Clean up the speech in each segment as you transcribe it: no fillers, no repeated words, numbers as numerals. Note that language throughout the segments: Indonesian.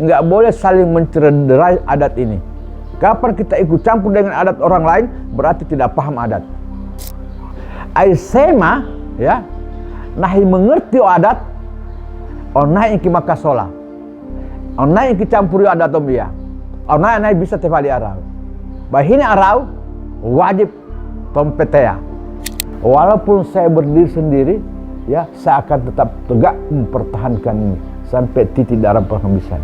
nggak boleh saling mencederai adat ini. Kapan kita ikut campur dengan adat orang lain, berarti tidak paham adat. Aisema, ya, nahi mengerti adat, onai yang kimakasola, onai yang kicampuri adat ombia, onai bisa tefali arau. Bahini arau wajib tompetea. Walaupun saya berdiri sendiri, ya, saya akan tetap tegak mempertahankan ini sampai titik darah penghabisan.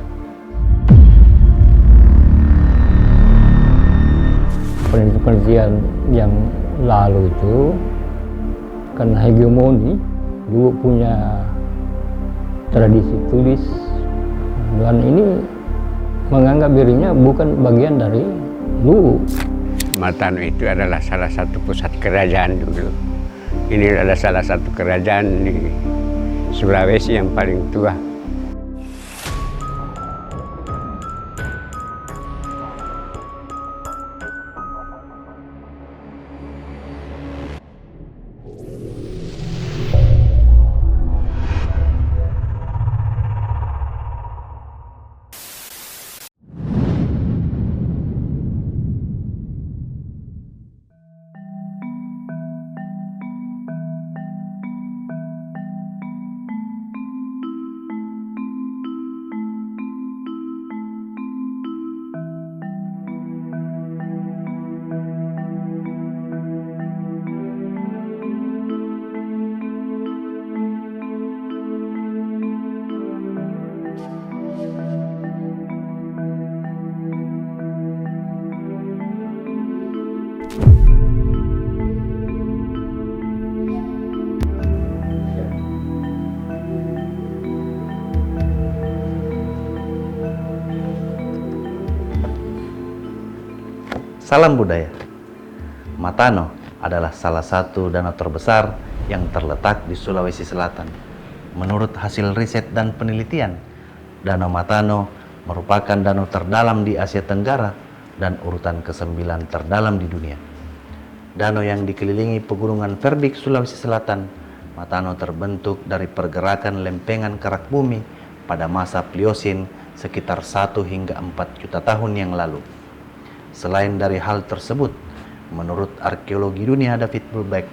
Penelitian yang lalu itu karena hegemoni dulu punya tradisi tulis dan ini menganggap dirinya bukan bagian dari Luwu. Matano itu adalah salah satu pusat kerajaan dulu. Ini adalah salah satu kerajaan di Sulawesi yang paling tua. Salam budaya. Matano adalah salah satu danau terbesar yang terletak di Sulawesi Selatan. Menurut hasil riset dan penelitian, Danau Matano merupakan danau terdalam di Asia Tenggara dan urutan ke-9 terdalam di dunia. Danau yang dikelilingi pegunungan Verbik Sulawesi Selatan, Matano terbentuk dari pergerakan lempengan kerak bumi pada masa Pliosin sekitar 1 hingga 4 juta tahun yang lalu. Selain dari hal tersebut, menurut arkeologi dunia David Brubeck,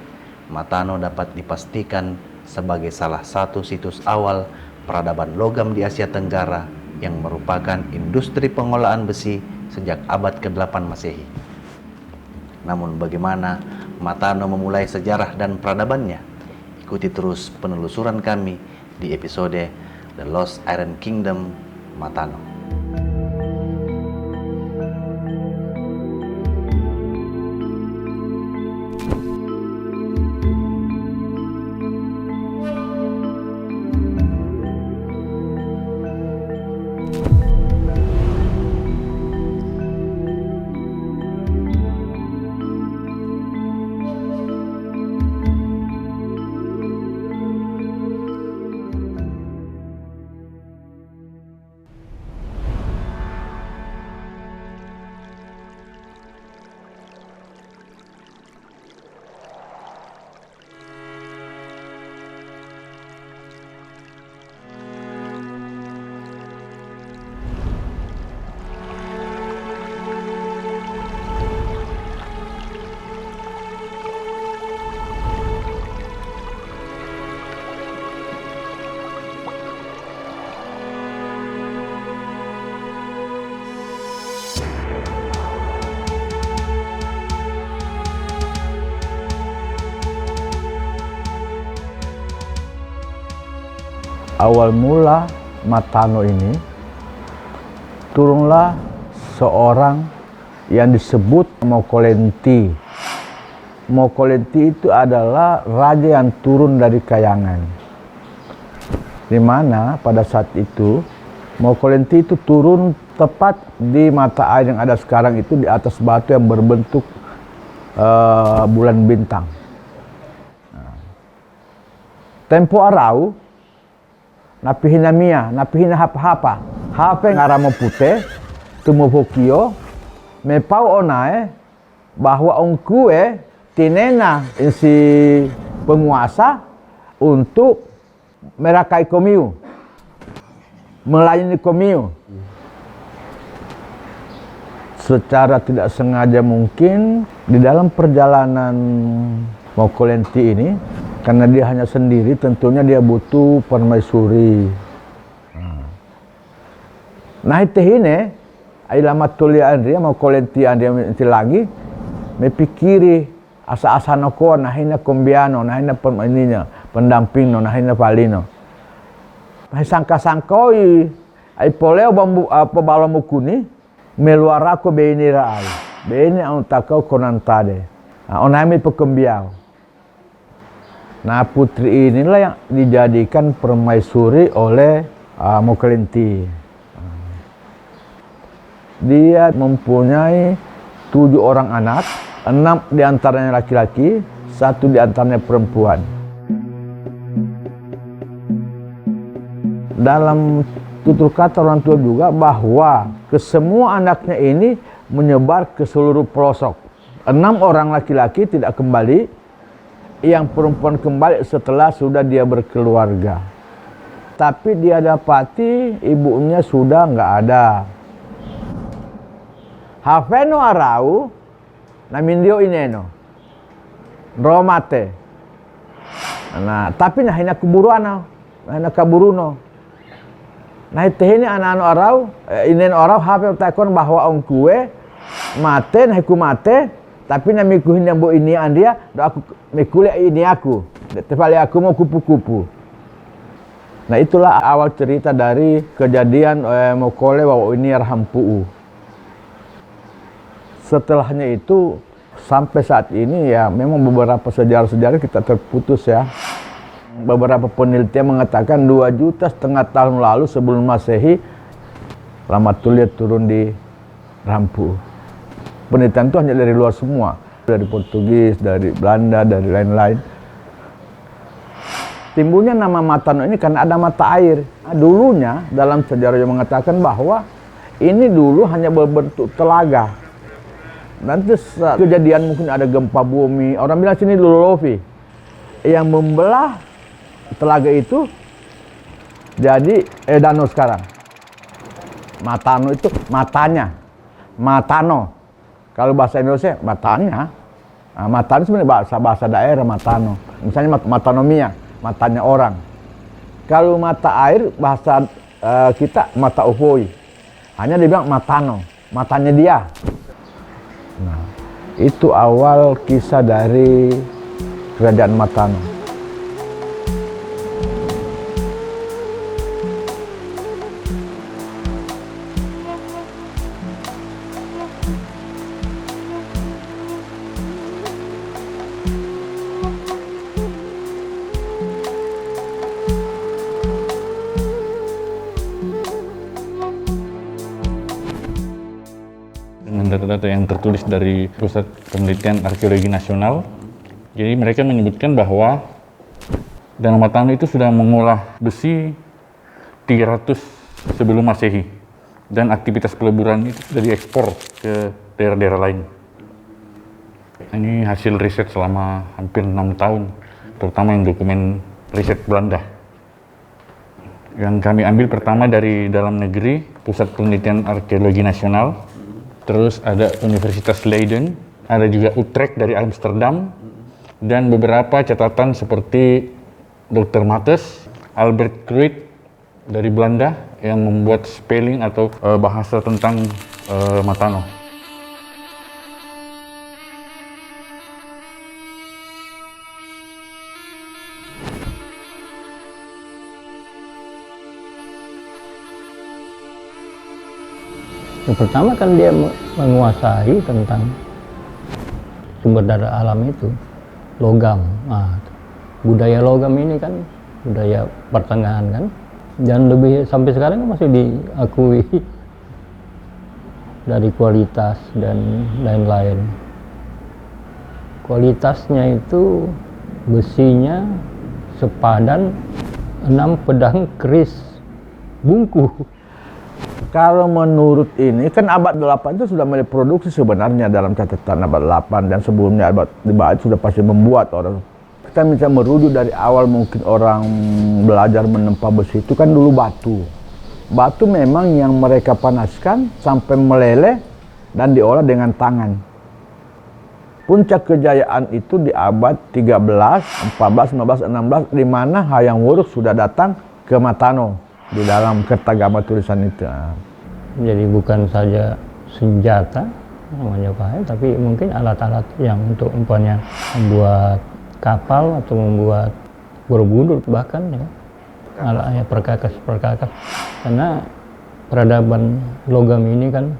Matano dapat dipastikan sebagai salah satu situs awal peradaban logam di Asia Tenggara yang merupakan industri pengolahan besi sejak abad ke-8 Masehi. Namun bagaimana Matano memulai sejarah dan peradabannya? Ikuti terus penelusuran kami di episode The Lost Iron Kingdom, Matano. Awal mula Matano ini turunlah seorang yang disebut Mokolenti. Mokolenti itu adalah raja yang turun dari kayangan, di mana pada saat itu Mokolenti itu turun tepat di mata air yang ada sekarang itu, di atas batu yang berbentuk bulan bintang. Tempo arau napihina mia, napihina hapa-hapa. Hapa ngaramo pute, tumupukio, mepau onae, bahwa ongkue tinena si penguasa untuk merakai komiu, melayani komiu. secara tidak sengaja mungkin di dalam perjalanan Mokolenti ini, karena dia hanya sendiri, tentunya dia butuh permaisuri. Nah itu ini, ilamat tulia Andrea Mokolenti Andrea itu lagi, mepikiri asa-asa noko, nahina kombiano, nahina ininya, pendamping, nahina palino. Nah sangka-sangkoi, ai poleo bambu apa balamu kuni, meluarako beini raai, beini ang takau konantade. Nah, onami pekembiau. Nah putri inilah yang dijadikan permaisuri oleh Mokolenti. Dia mempunyai 7 orang anak, 6 diantaranya laki-laki, 1 diantaranya perempuan. Dalam tutur kata orang tua juga bahwa kesemua anaknya ini menyebar ke seluruh pelosok. 6 orang laki-laki tidak kembali, yang perempuan kembali setelah sudah dia berkeluarga. Tapi dia dapati ibunya sudah nggak ada. Hafeno arau, namindio ineno, romate. Nah, tapi nah hina kuburuana, nah hina kaburuno. Nah itu ini anak-anak arau, inen arau hafel takon bahwa ongkue mate, nah ku mate. Tapi na mikuhin yang bo ini andia, do aku mikule ini aku. Tepali aku mau kupu-kupu. Nah itulah awal cerita dari kejadian Mokole bahwa ini Rahampuu. Setelahnya itu sampai saat ini ya memang beberapa sejarah-sejarah kita terputus ya. Beberapa penelitian mengatakan 2,5 juta tahun lalu sebelum Masehi Rahmatullah turun di Rahampuu. Penelitian itu hanya dari luar semua, dari Portugis, dari Belanda, dari lain-lain. Timbulnya nama Matano ini karena ada mata air. Nah, dulunya dalam sejarah yang mengatakan bahwa ini dulu hanya berbentuk telaga. Nanti kejadian mungkin ada gempa bumi, orang bilang sini Lolovi, yang membelah telaga itu jadi danau sekarang. Matano itu matanya, Matano. Kalau bahasa Indonesia, matanya. Nah, matanya sebenarnya bahasa daerah, matano. Misalnya matanomia, matanya orang. Kalau mata air, bahasa kita mata ufoi. Hanya dibilang matano, matanya dia. Nah, itu awal kisah dari kerajaan Matano. Data-data yang tertulis dari Pusat Penelitian Arkeologi Nasional. Jadi mereka menyebutkan bahwa Danau Matano itu sudah mengolah besi 300 sebelum Masehi dan aktivitas peleburan itu sudah diekspor ke daerah-daerah lain. Ini hasil riset selama hampir 6 tahun, terutama yang dokumen riset Belanda. Yang kami ambil pertama dari dalam negeri, Pusat Penelitian Arkeologi Nasional, terus ada Universitas Leiden, ada juga Utrecht dari Amsterdam, dan beberapa catatan seperti Dr. Mattes, Albert Kruit dari Belanda yang membuat spelling atau bahasa tentang Matano. Yang pertama kan dia menguasai tentang sumber daya alam itu, logam. Nah, budaya logam ini kan budaya pertengahan kan, dan lebih sampai sekarang masih diakui dari kualitas dan lain-lain. Kualitasnya itu besinya sepadan 6 pedang keris bungku. Kalau menurut ini, kan abad 8 itu sudah mulai produksi sebenarnya dalam catatan abad 8 dan sebelumnya abad 5 sudah pasti membuat orang. Kita bisa merujuk dari awal mungkin orang belajar menempa besi itu kan dulu batu. Batu memang yang mereka panaskan sampai meleleh, dan diolah dengan tangan. Puncak kejayaan itu di abad 13, 14, 15, 16 di mana Hayam Wuruk sudah datang ke Matano di dalam Kertagama tulisan itu. Jadi bukan saja senjata Majapahit, tapi mungkin alat-alat yang untuk umpamanya membuat kapal atau membuat Borobudur bahkan ya. Alatnya perkakas. Karena peradaban logam ini kan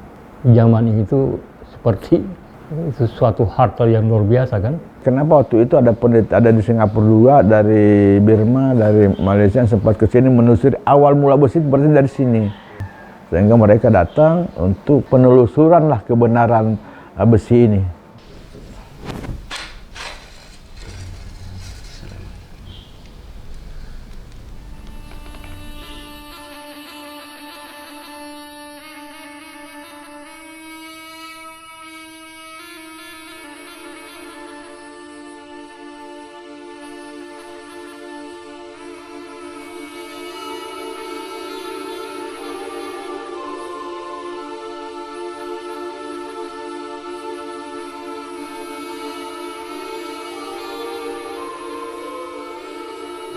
zaman itu seperti itu suatu harta yang luar biasa kan. Kenapa waktu itu ada peneliti ada di Singapura juga, dari Burma, dari Malaysia yang sempat ke sini menelusuri awal mula besi berarti dari sini. Sehingga mereka datang untuk penelusuran lah kebenaran besi ini.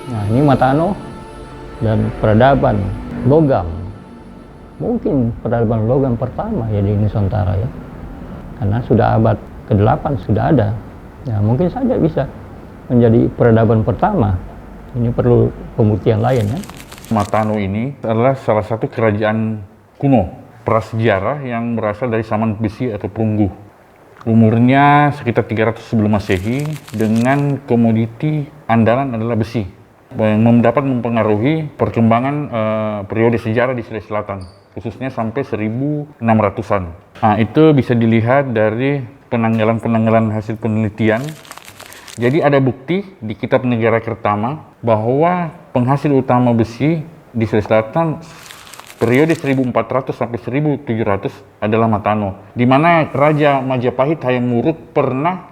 Nah, ini Matano dan peradaban logam. Mungkin peradaban logam pertama ya di Nusantara ya. Karena sudah abad ke-8 sudah ada. Ya, mungkin saja bisa menjadi peradaban pertama. Ini perlu pembuktian lain ya. Matano ini adalah salah satu kerajaan kuno prasejarah yang berasal dari zaman besi atau perunggu. Umurnya sekitar 300 sebelum Masehi dengan komoditi andalan adalah besi. Yang dapat mempengaruhi perkembangan periode sejarah di Sulawesi Selatan, khususnya sampai 1600-an. Nah, itu bisa dilihat dari penanggalan hasil penelitian. Jadi ada bukti di Kitab Negara Kertama bahwa penghasil utama besi di Sulawesi Selatan periode 1400 sampai 1700 adalah Matano, di mana Raja Majapahit Hayam Wuruk pernah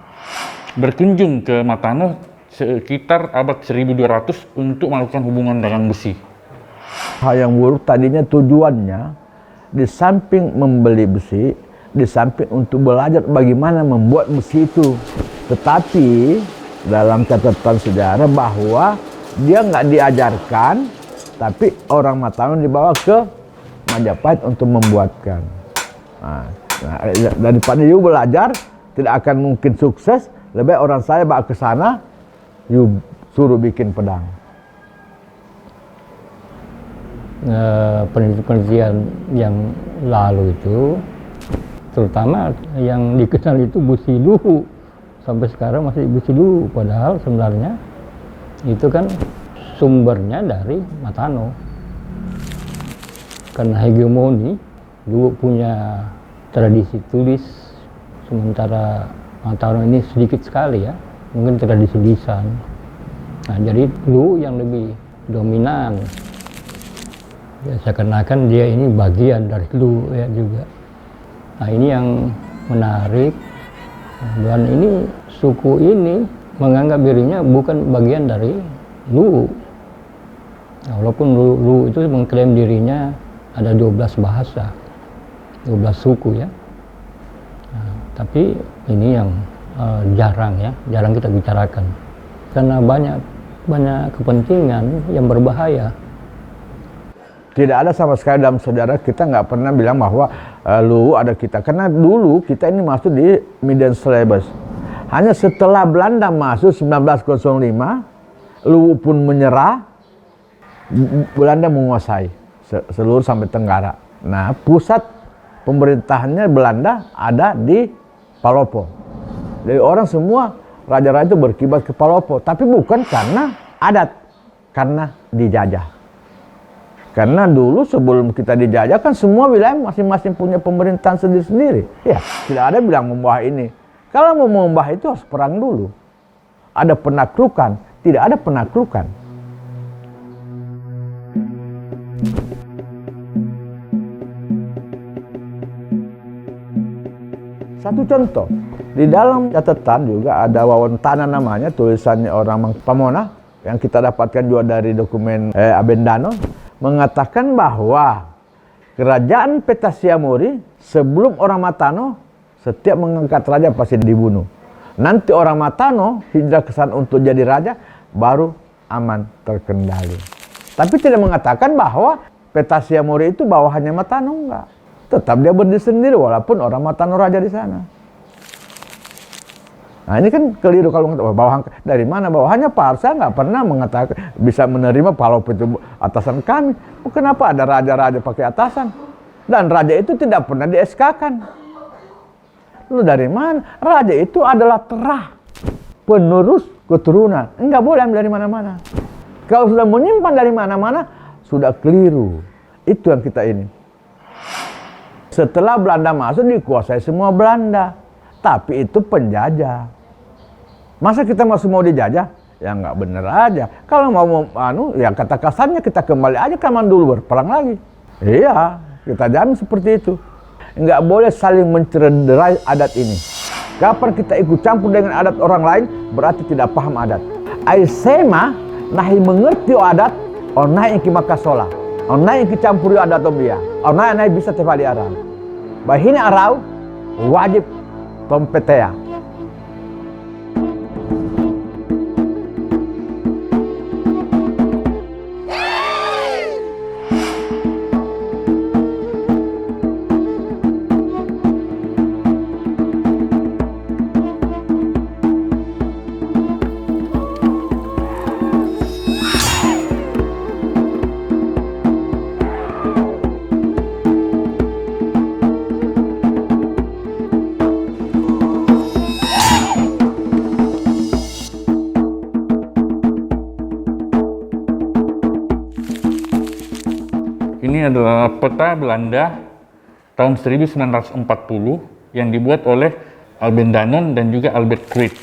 berkunjung ke Matano sekitar abad 1200 untuk melakukan hubungan dagang besi. Hayam Wuruk tadinya tujuannya di samping membeli besi, di samping untuk belajar bagaimana membuat besi itu. Tetapi dalam catatan sejarah bahwa dia nggak diajarkan, tapi orang Matano dibawa ke Majapahit untuk membuatkan. Nah, daripada you belajar tidak akan mungkin sukses, lebih orang saya bawa ke sana, you suruh bikin pedang. Penelitian yang lalu itu, terutama yang dikenal itu besi luhu. Sampai sekarang masih besi luhu, padahal sebenarnya itu kan sumbernya dari Matano. Karena hegemoni, dulu punya tradisi tulis, sementara Matano ini sedikit sekali ya. Mungkin tradisi lisan. Nah, jadi Lu yang lebih dominan. Ya, seakan-akan dia ini bagian dari Lu ya juga. Nah, ini yang menarik. Dan ini suku ini menganggap dirinya bukan bagian dari Lu. Nah, walaupun Lu itu mengklaim dirinya ada 12 bahasa, 12 suku ya. Nah, tapi ini yang jarang kita bicarakan karena banyak kepentingan yang berbahaya. Tidak ada sama sekali dalam sejarah kita nggak pernah bilang bahwa Luwu ada kita, karena dulu kita ini masuk di Median Syllabus. Hanya setelah Belanda masuk 1905, Luwu pun menyerah, Belanda menguasai seluruh sampai Tenggara. Nah, pusat pemerintahannya Belanda ada di Palopo. Jadi orang semua raja-raja itu berkibar ke Palopo, tapi bukan karena adat, karena dijajah. Karena dulu sebelum kita dijajah kan semua wilayah masing-masing punya pemerintahan sendiri-sendiri. Ya, tidak ada bilang membah ini. Kalau mau membah itu harus perang dulu. Ada penaklukan, tidak ada penaklukan. Satu contoh, di dalam catatan juga ada Wawentana namanya, tulisannya orang Pamona, yang kita dapatkan juga dari dokumen Abendano, mengatakan bahwa kerajaan Petasiamuri sebelum orang Matano, setiap mengangkat raja pasti dibunuh. Nanti orang Matano hijrah ke sana untuk jadi raja, baru aman terkendali. Tapi tidak mengatakan bahwa Petasiamuri itu bawahannya Matano, enggak. Tetap dia berdiri sendiri walaupun orang Matano raja di sana. Nah ini kan keliru kalau mengatakan bawahan dari mana bawahannya. Parsa nggak pernah mengatakan bisa menerima kalau itu atasan kami. Kenapa ada raja-raja pakai atasan? Dan raja itu tidak pernah di-SK-kan. Lu dari mana? Raja itu adalah terah, penerus keturunan. Enggak boleh ambil dari mana-mana. Kalau sudah menyimpan dari mana-mana, sudah keliru. Itu yang kita ini. Setelah Belanda masuk, dikuasai semua Belanda. Tapi itu penjajah. Masa kita masih mau dijajah? Ya nggak bener aja. Kalau mau ya kata kasarnya kita kembali aja ke zaman dulu, berperang lagi. Iya, kita jamin seperti itu. Nggak boleh saling mencederai adat ini. Kapan kita ikut campur dengan adat orang lain, berarti tidak paham adat. Aisema nahi mengerti adat, onai iki makasola. Onai iki campuri adat dia. Onai nahi bisa tefali arau. Bahini arau wajib tompetea. Ini adalah peta Belanda tahun 1940 yang dibuat oleh Albert Danon dan juga Albert Creed.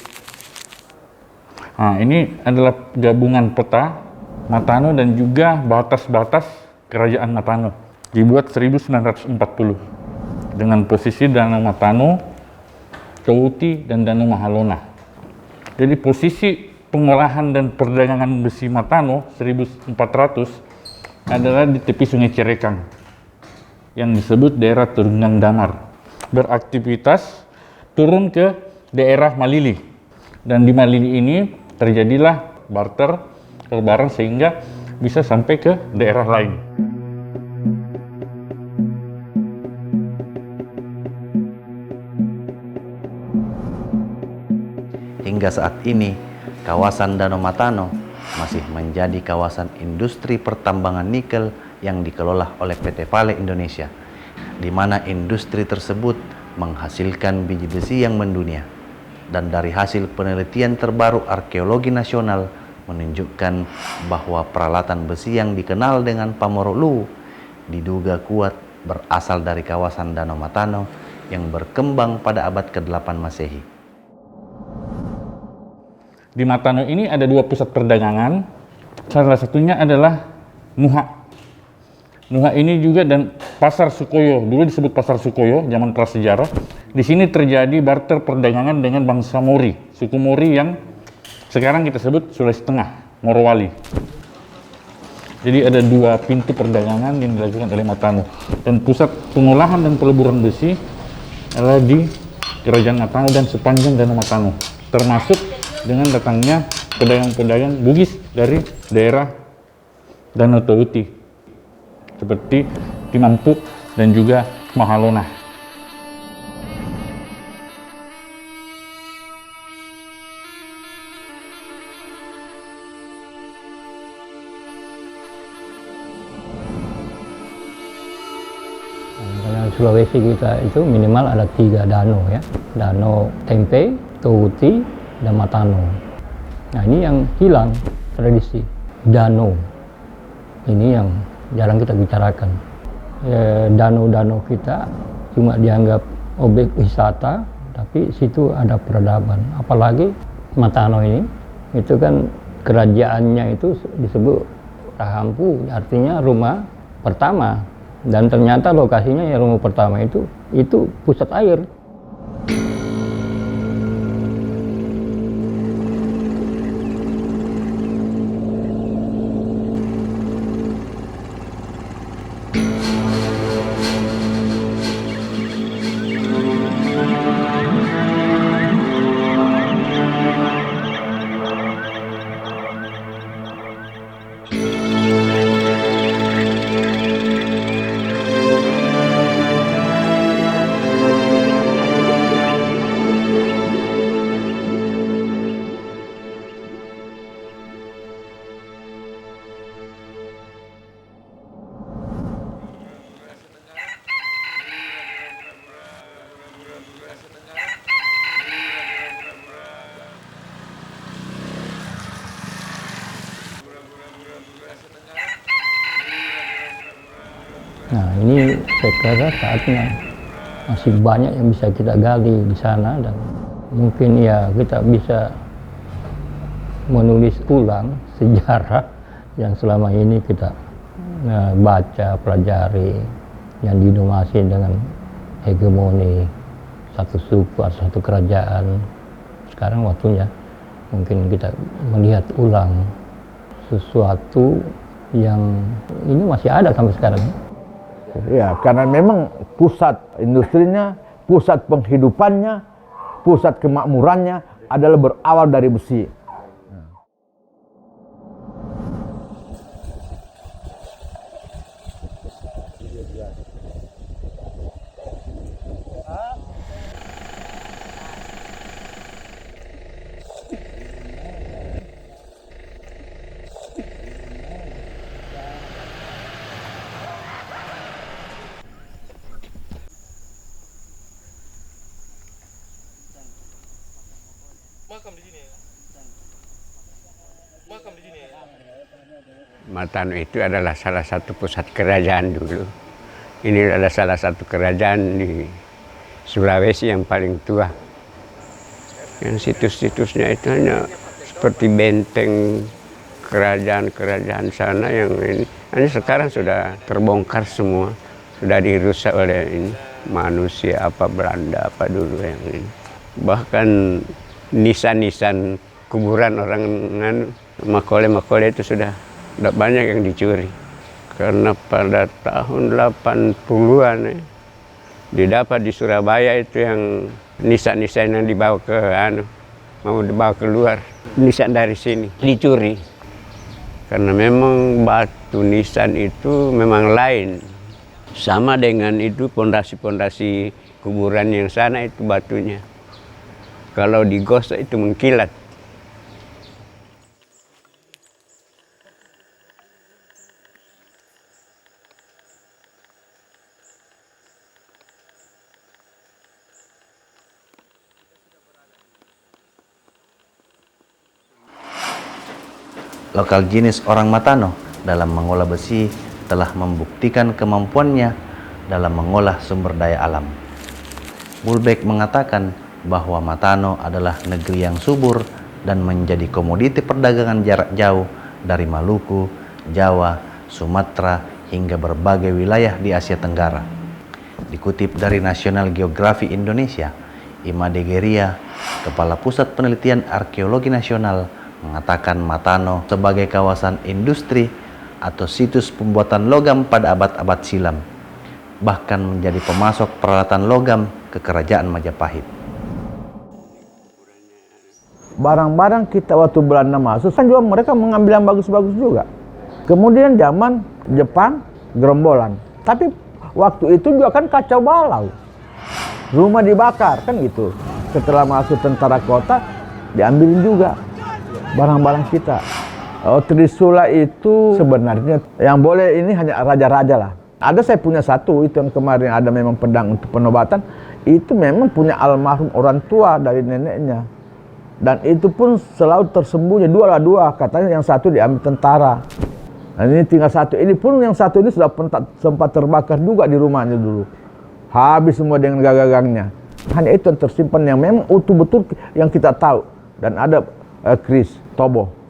Nah, ini adalah gabungan peta Matano dan juga batas-batas kerajaan Matano. Dibuat 1940 dengan posisi Danau Matano, Touti, dan Danau Mahalona. Jadi posisi pengolahan dan perdagangan besi Matano 1400 adalah di tepi Sungai Cerekang yang disebut daerah Turungang Damar. Beraktivitas turun ke daerah Malili, dan di Malili ini terjadilah barter perbaran sehingga bisa sampai ke daerah lain. Hingga saat ini, kawasan Danau Matano masih menjadi kawasan industri pertambangan nikel yang dikelola oleh PT Vale Indonesia, di mana industri tersebut menghasilkan biji besi yang mendunia. Dan dari hasil penelitian terbaru Arkeologi Nasional menunjukkan bahwa peralatan besi yang dikenal dengan Pamorolu diduga kuat berasal dari kawasan Danau Matano yang berkembang pada abad ke-8 Masehi. Di Matano ini ada dua pusat perdagangan, salah satunya adalah Nuha. Nuha ini juga dan Pasar Sukoyo, dulu disebut Pasar Sukoyo, zaman prasejarah. Di sini terjadi barter perdagangan dengan bangsa Mori, suku Mori yang sekarang kita sebut Sulawesi Tengah, Morowali. Jadi ada dua pintu perdagangan yang dilakukan oleh Matano. Dan pusat pengolahan dan peleburan besi adalah di Kerajaan Matano dan sepanjang Danau Matano, termasuk dengan datangnya pedagang-pedagang Bugis dari daerah Danau Touti seperti Timampuk dan juga Mahalona. Karena Sulawesi kita itu minimal ada 3 danau ya, Danau Tempe, Touti, dan Matano. Nah ini yang hilang tradisi danau. Ini yang jarang kita bicarakan. Danau-danau kita cuma dianggap objek wisata, tapi situ ada peradaban. Apalagi Matano ini, itu kan kerajaannya itu disebut Rahampu, artinya rumah pertama. Dan ternyata lokasinya yang rumah pertama itu pusat air. kira saatnya masih banyak yang bisa kita gali di sana, dan mungkin ya kita bisa menulis ulang sejarah yang selama ini kita baca, pelajari, yang didominasi dengan hegemoni satu suku atau satu kerajaan. Sekarang waktunya mungkin kita melihat ulang sesuatu yang ini masih ada sampai sekarang. Ya, karena memang pusat industrinya, pusat penghidupannya, pusat kemakmurannya adalah berawal dari besi. Matano itu adalah salah satu pusat kerajaan dulu. Ini adalah salah satu kerajaan di Sulawesi yang paling tua. Yang situs-situsnya itu hanya seperti benteng kerajaan-kerajaan sana yang ini. Hanya sekarang sudah terbongkar semua, sudah dirusak oleh ini manusia apa Belanda apa dulu yang ini. Bahkan nisan-nisan kuburan orang makole-makole itu sudah banyak yang dicuri. Karena pada tahun 80-an didapat di Surabaya itu yang nisan-nisan yang dibawa ke mau dibawa keluar, nisan dari sini dicuri. Karena memang batu nisan itu memang lain. Sama dengan itu pondasi-pondasi kuburan yang sana itu batunya. Kalau digosok itu mengkilat. Lokal jenis orang Matano dalam mengolah besi telah membuktikan kemampuannya dalam mengolah sumber daya alam. Bulbeck mengatakan bahwa Matano adalah negeri yang subur dan menjadi komoditi perdagangan jarak jauh dari Maluku, Jawa, Sumatera, hingga berbagai wilayah di Asia Tenggara. Dikutip dari National Geographic Indonesia, Imade Geria, Kepala Pusat Penelitian Arkeologi Nasional, mengatakan Matano sebagai kawasan industri atau situs pembuatan logam pada abad-abad silam, bahkan menjadi pemasok peralatan logam ke Kerajaan Majapahit. Barang-barang kita waktu Belanda masuk, kan juga mereka mengambil yang bagus-bagus juga. Kemudian zaman Jepang, gerombolan. Tapi waktu itu juga kan kacau balau. Rumah dibakar, kan gitu. Setelah masuk tentara kota, diambilin juga barang-barang kita. Trisula itu sebenarnya yang boleh ini hanya raja-raja lah. Ada saya punya satu, itu yang kemarin ada memang pedang untuk penobatan. Itu memang punya almarhum orang tua dari neneknya. Dan itu pun selalu tersembunyi, dua, katanya yang satu diambil tentara. Nah, ini tinggal satu, ini pun yang satu ini sudah sempat terbakar juga di rumahnya dulu. Habis semua dengan gagagangnya. Hanya itu yang tersimpan yang memang utuh betul yang kita tahu. Dan ada Kris Tobo.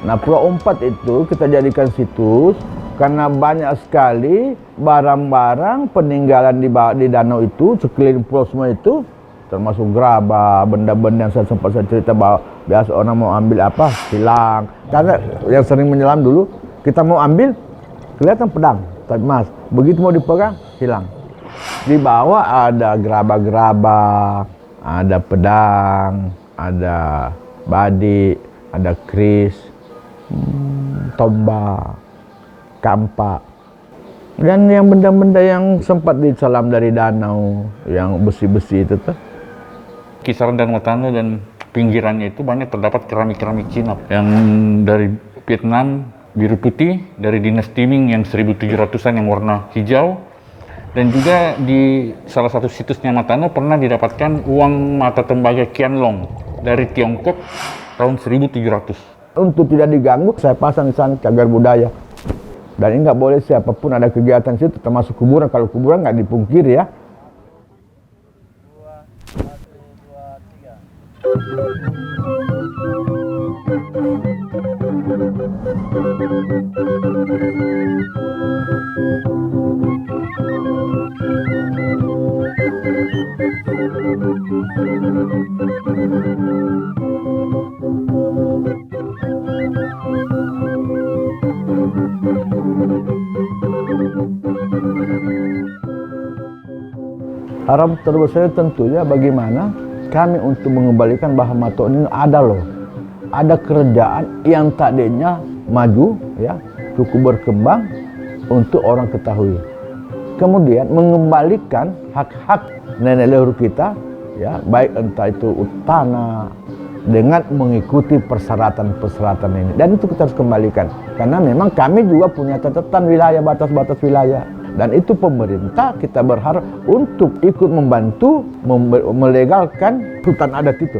Nah, Pulau Umpat itu kita jadikan situs karena banyak sekali barang-barang peninggalan di danau itu, sekeliling pulau semua itu, termasuk gerabah, benda-benda yang sempat saya cerita bahwa biasa orang mau ambil apa, hilang. Karena yang sering menyelam dulu, kita mau ambil, kelihatan pedang, tapi mas, begitu mau dipegang, hilang. Di bawah ada gerabah-gerabah, ada pedang, ada badik, ada keris, tombak, kampak, dan yang benda-benda yang sempat diselam dari danau, yang besi-besi itu tuh. Kisaran Danau Matano dan pinggirannya itu banyak terdapat keramik-keramik Cina yang dari Vietnam biru putih, dari dinasti Ming yang 1700-an yang warna hijau, dan juga di salah satu situsnya Matano pernah didapatkan uang mata tembaga Qianlong dari Tiongkok tahun 1700. Untuk tidak diganggu, saya pasang di sana cagar budaya. Dan ini nggak boleh siapapun ada kegiatan situ, termasuk kuburan. Kalau kuburan nggak dipungkiri ya. Harapan terbesar tentunya bagaimana kami untuk mengembalikan bahwa Matano ini ada loh, ada kerajaan yang tadinya maju, ya, cukup berkembang untuk orang ketahui. Kemudian mengembalikan hak-hak nenek leluhur kita, ya, baik entah itu tanah, dengan mengikuti persyaratan-persyaratan ini. Dan itu kita harus kembalikan, karena memang kami juga punya catatan wilayah, batas-batas wilayah. Dan itu pemerintah kita berharap untuk ikut membantu melegalkan hutan adat itu.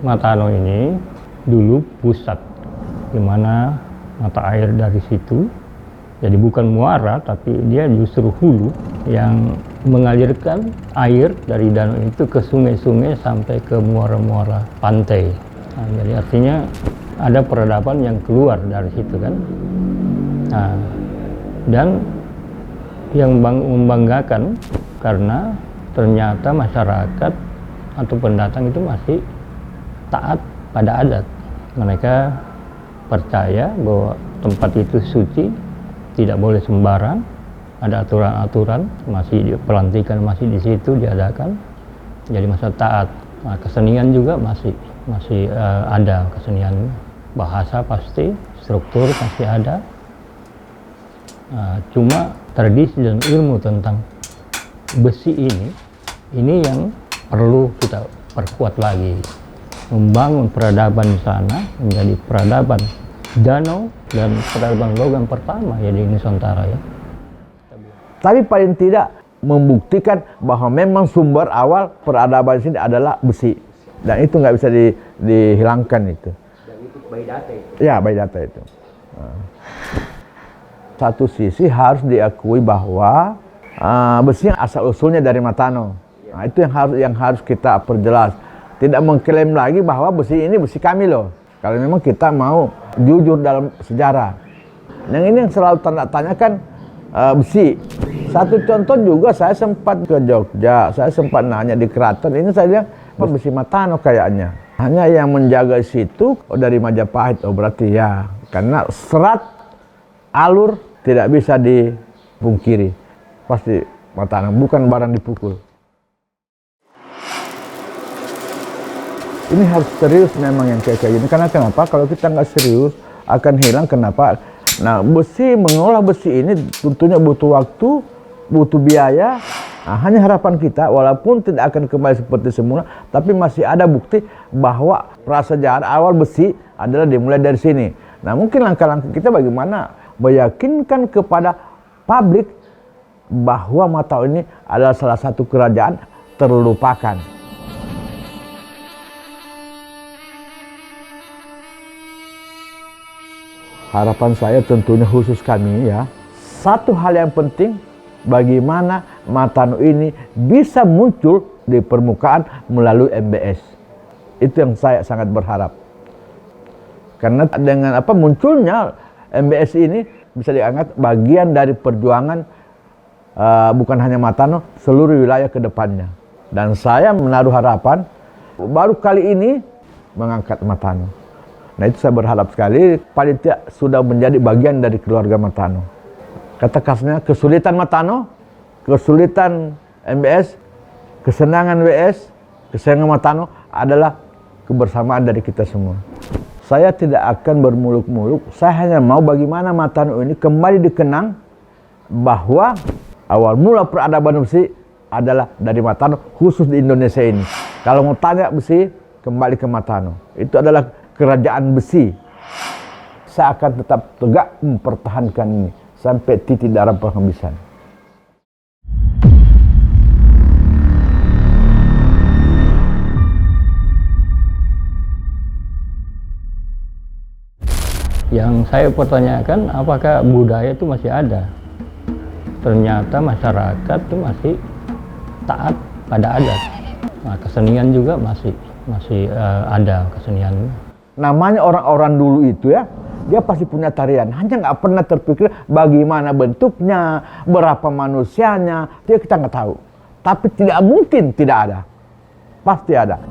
Matano ini dulu pusat di mana mata air dari situ, jadi bukan muara tapi dia justru hulu yang mengalirkan air dari danau itu ke sungai-sungai sampai ke muara-muara pantai. Nah, jadi artinya ada peradaban yang keluar dari situ kan. Nah, dan yang membanggakan karena ternyata masyarakat atau pendatang itu masih taat pada adat. Mereka percaya bahwa tempat itu suci, tidak boleh sembarang, ada aturan-aturan, masih pelantikan masih di situ diadakan, jadi masa taat. Nah, kesenian juga masih ada, kesenian bahasa pasti, struktur pasti ada. Nah, cuma tradisi dan ilmu tentang besi ini yang perlu kita perkuat lagi. Membangun peradaban di sana menjadi peradaban danau dan peradaban logam pertama ya di Nusantara ya. Tapi paling tidak membuktikan bahwa memang sumber awal peradaban sini adalah besi, dan itu nggak bisa dihilangkan itu. Dan itu by data itu. Ya, by data itu. Nah. Satu sisi harus diakui bahwa besi asal usulnya dari Matano. Nah, itu yang harus kita perjelas. Tidak mengklaim lagi bahwa besi ini besi kami loh. Kalau memang kita mau jujur dalam sejarah. Yang ini yang selalu tanda tanyakan besi. Satu contoh juga, saya sempat ke Jogja, saya sempat nanya di keraton, ini saya bilang besi Matano kayaknya. Hanya yang menjaga situ dari Majapahit, berarti ya. Karena serat alur tidak bisa dipungkiri. Pasti Matano, bukan barang dipukul. Ini harus serius memang yang kayak gini. Karena kenapa? Kalau kita nggak serius akan hilang. Kenapa? Nah, mengolah besi ini tentunya butuh waktu, butuh biaya. Nah, hanya harapan kita, walaupun tidak akan kembali seperti semula, tapi masih ada bukti bahwa prasejarah awal besi adalah dimulai dari sini. Nah, mungkin langkah-langkah kita bagaimana meyakinkan kepada publik bahwa Matano ini adalah salah satu kerajaan terlupakan. Harapan saya tentunya khusus kami ya, satu hal yang penting, bagaimana Matano ini bisa muncul di permukaan melalui MBS. Itu yang saya sangat berharap. Karena dengan munculnya MBS ini bisa dianggap bagian dari perjuangan bukan hanya Matano, seluruh wilayah ke depannya. Dan saya menaruh harapan baru kali ini mengangkat Matano. Nah itu saya berharap sekali paling tidak sudah menjadi bagian dari keluarga Matano. Kata kasarnya kesulitan Matano, kesulitan MBS, kesenangan WS, kesenangan Matano adalah kebersamaan dari kita semua. Saya tidak akan bermuluk-muluk, saya hanya mau bagaimana Matano ini kembali dikenang bahwa awal mula peradaban besi adalah dari Matano, khusus di Indonesia ini. Kalau mau tanya besi, kembali ke Matano. Itu adalah kerajaan besi. Saya akan tetap tegak mempertahankan ini sampai titik darah penghabisan. Yang saya pertanyakan, apakah budaya itu masih ada? Ternyata masyarakat itu masih taat pada adat. Nah, kesenian juga masih ada kesenian. Namanya orang-orang dulu itu ya, dia pasti punya tarian. Hanya nggak pernah terpikir bagaimana bentuknya, berapa manusianya, dia kita nggak tahu. Tapi tidak mungkin tidak ada, pasti ada.